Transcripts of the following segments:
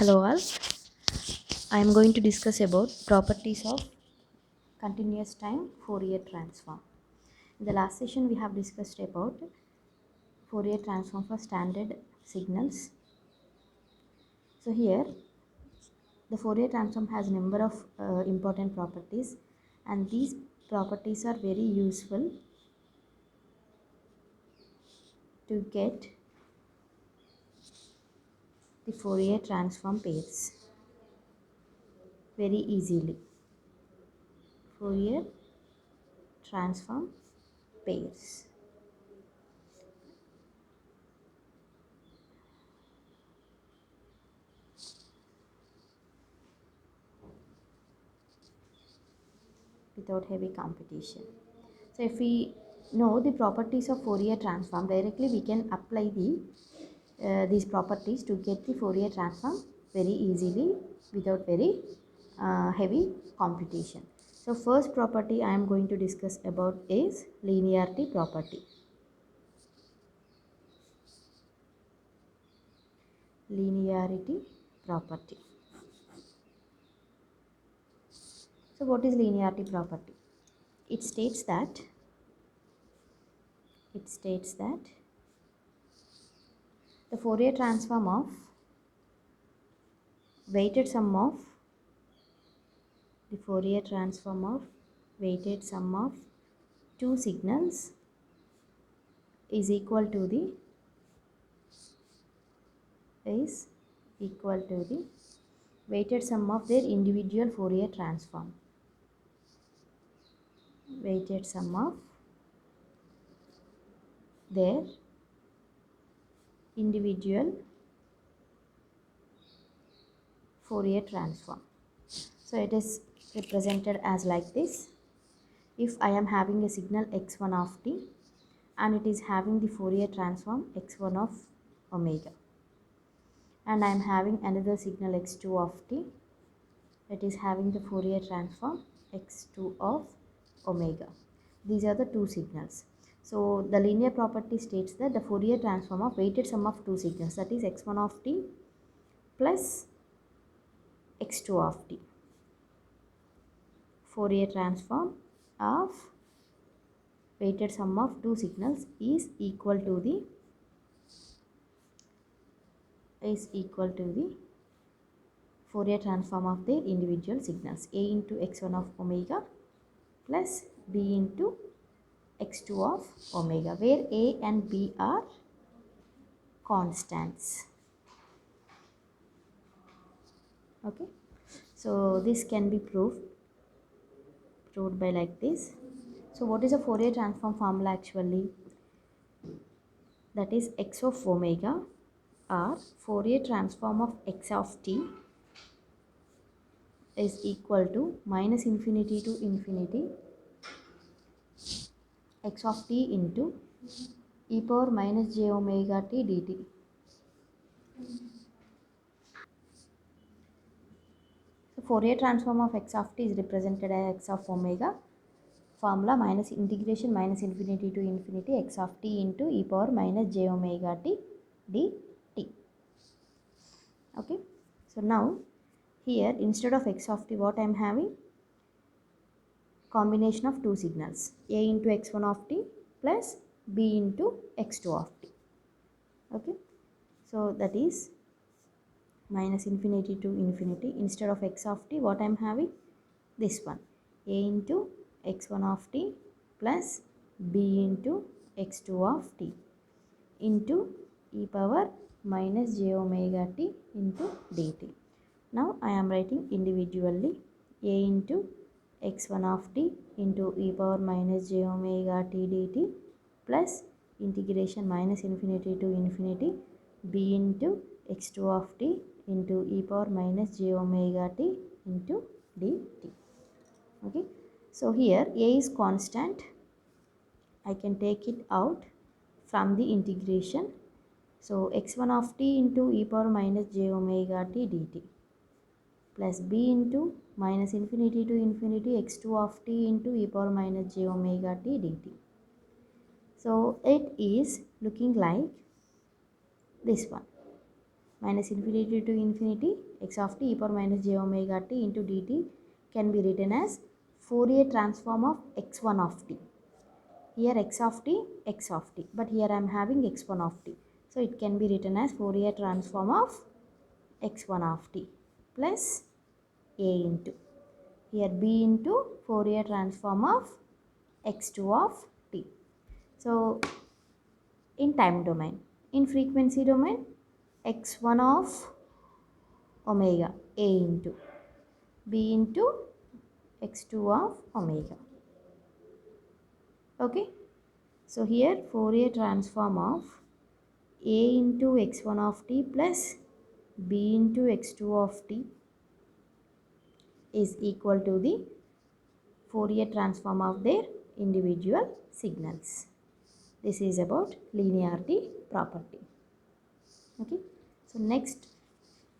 Hello all. I am going to discuss about properties of continuous time Fourier transform. In the last session we have discussed about Fourier transform for standard signals. So here the Fourier transform has a number of important properties, and these properties are very useful to get the Fourier transform pairs very easily. Fourier transform pairs. Without heavy competition. So if we know the properties of Fourier transform, directly we can apply these properties to get the Fourier transform very easily without very heavy computation. So first property I am going to discuss about is linearity property. Linearity property. So what is linearity property? It states that the Fourier transform of weighted sum of weighted sum of two signals is equal to the weighted sum of their individual Fourier transform. Weighted sum of their individual Fourier transform. So it is represented as like this. If I am having a signal x1 of t and it is having the Fourier transform x1 of omega, and I am having another signal x2 of t, it is having the Fourier transform x2 of omega. These are the two signals. So the linear property states that the Fourier transform of weighted sum of two signals, that is x1 of t plus x2 of t. Fourier transform of weighted sum of two signals is equal to the Fourier transform of their individual signals, a into x1 of omega plus b into x2 of omega, where a and b are constants. Okay, so this can be proved by like this. So what is a Fourier transform formula actually? That is x of omega or Fourier transform of x of t is equal to minus infinity to infinity x of t into e power minus j omega t dt. So Fourier transform of x of t is represented as x of omega, formula minus integration minus infinity to infinity x of t into e power minus j omega t dt. Okay, so now here instead of x of t, what I am having? Combination of two signals, a into x1 of t plus b into x2 of t. Okay, so that is minus infinity to infinity. Instead of x of t, what I am having? This one, a into x1 of t plus b into x2 of t into e power minus j omega t into dt. Now I am writing individually a into x1 of t into e power minus j omega t dt plus integration minus infinity to infinity b into x2 of t into e power minus j omega t into dt. Okay, so here a is constant. I can take it out from the integration. So x1 of t into e power minus j omega t dt plus b into minus infinity to infinity x2 of t into e power minus j omega t dt. So it is looking like this one. minus infinity to infinity x of t e power minus j omega t into dt can be written as Fourier transform of x1 of t. Here x of t, but here I am having x1 of t. So it can be written as Fourier transform of x1 of t plus a into, here b into Fourier transform of x2 of t. So in time domain, in frequency domain, x1 of omega a into b into x2 of omega. Okay, so here Fourier transform of a into x1 of t plus b into x2 of t is equal to the Fourier transform of their individual signals. This is about linearity property. Okay, so next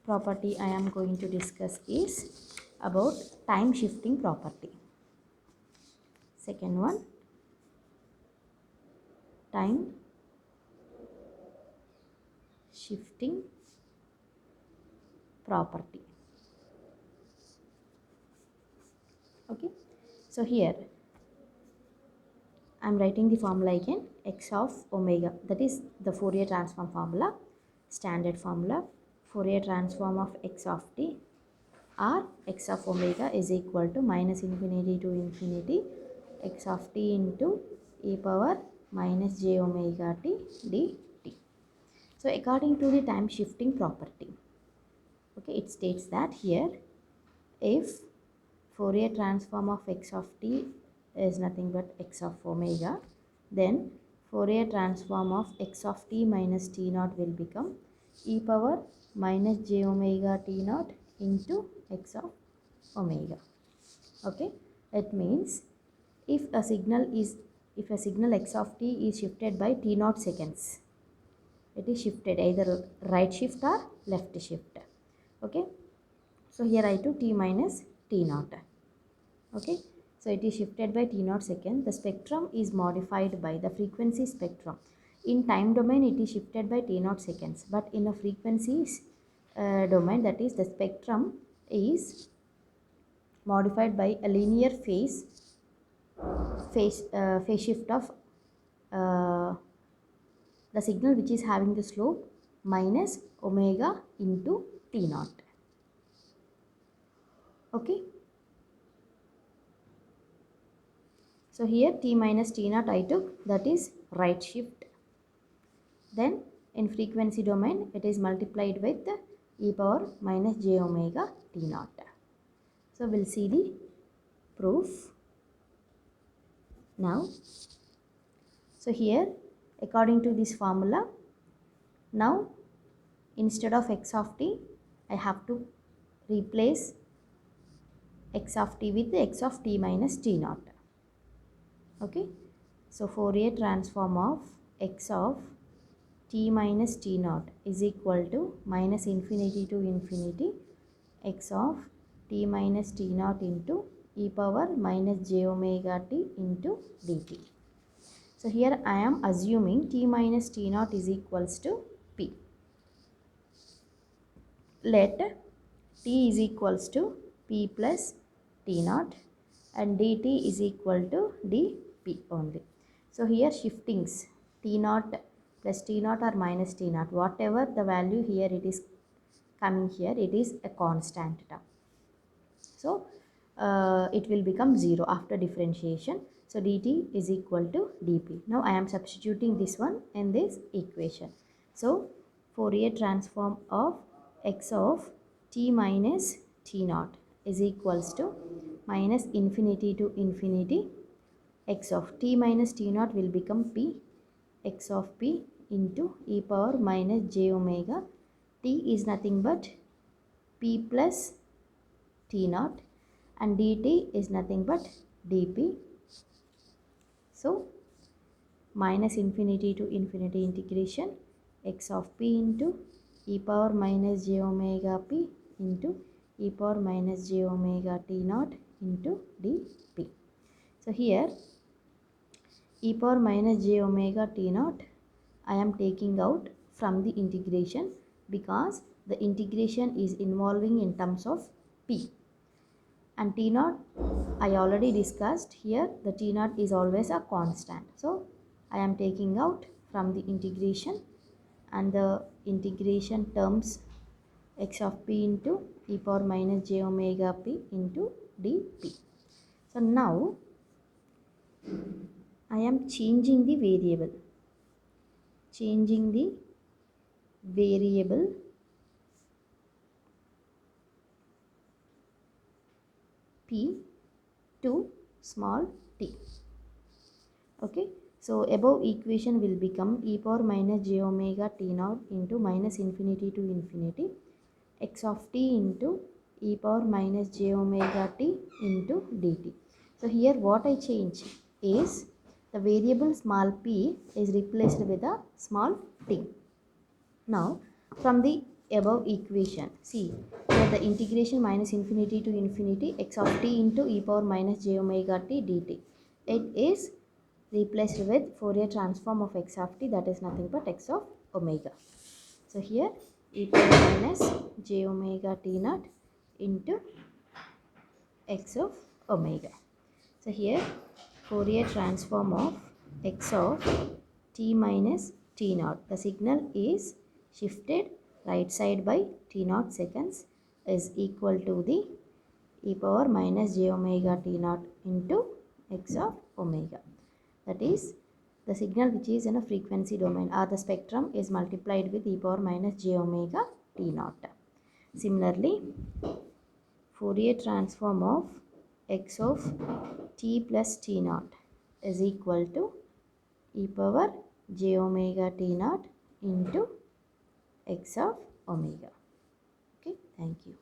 property I am going to discuss is about time shifting property. Second one, time shifting property. Okay, so here I am writing the formula again, x of omega, that is the Fourier transform formula, standard formula. Fourier transform of x of t or x of omega is equal to minus infinity to infinity x of t into e power minus j omega t dt. So according to the time shifting property, okay, it states that here if Fourier transform of x of t is nothing but x of omega, then Fourier transform of x of t minus t naught will become e power minus j omega t naught into x of omega. Okay, it means if a signal x of t is shifted by t naught seconds, it is shifted either right shift or left shift. Okay, so here I took t minus t naught. Okay, so it is shifted by t naught second. The spectrum is modified by the frequency spectrum. In time domain it is shifted by t naught seconds, but in a frequencies domain, that is the spectrum is modified by a linear phase shift of the signal which is having the slope minus omega into t naught. Okay, so here t minus t naught I took, that is right shift. Then in frequency domain it is multiplied with e power minus j omega t naught. So we'll see the proof now. So here according to this formula, now instead of x of t I have to replace x of t with x of t minus t naught. Okay, so Fourier transform of x of t minus t naught is equal to minus infinity to infinity x of t minus t naught into e power minus j omega t into dt. So here I am assuming t minus t naught is equals to p. Let t is equals to p plus t naught and dt is equal to dp only. So here shiftings t naught plus t naught or minus t naught, whatever the value here it is coming here, it is a constant term. So it will become 0 after differentiation. So dt is equal to dp. Now I am substituting this one in this equation. So Fourier transform of x of t minus t naught is equals to minus infinity to infinity x of t minus t naught will become p x of p into e power minus j omega. T is nothing but p plus t naught and dt is nothing but dp. So minus infinity to infinity integration x of p into e power minus j omega p into e power minus j omega t naught into dp. So here e power minus j omega t naught I am taking out from the integration because the integration is involving in terms of p. And t naught, I already discussed here, the t naught is always a constant. So I am taking out from the integration, and the integration terms x of p into e power minus j omega p into dp. So now I am changing the variable, p to small t. Okay, so above equation will become e power minus j omega t naught into minus infinity to infinity x of t into e power minus j omega t into dt. So here what I change is the variable small p is replaced with a small t. Now from the above equation, see here the integration minus infinity to infinity x of t into e power minus j omega t dt, it is replaced with Fourier transform of x of t, that is nothing but x of omega. So here e power minus j omega t naught into x of omega. So here Fourier transform of x of t minus t naught, the signal is shifted right side by t naught seconds, is equal to the e power minus j omega t naught into x of omega. That is the signal which is in a frequency domain, or the spectrum is multiplied with e power minus j omega t naught. Similarly, Fourier transform of x of t plus t naught is equal to e power j omega t naught into x of omega. Okay, thank you.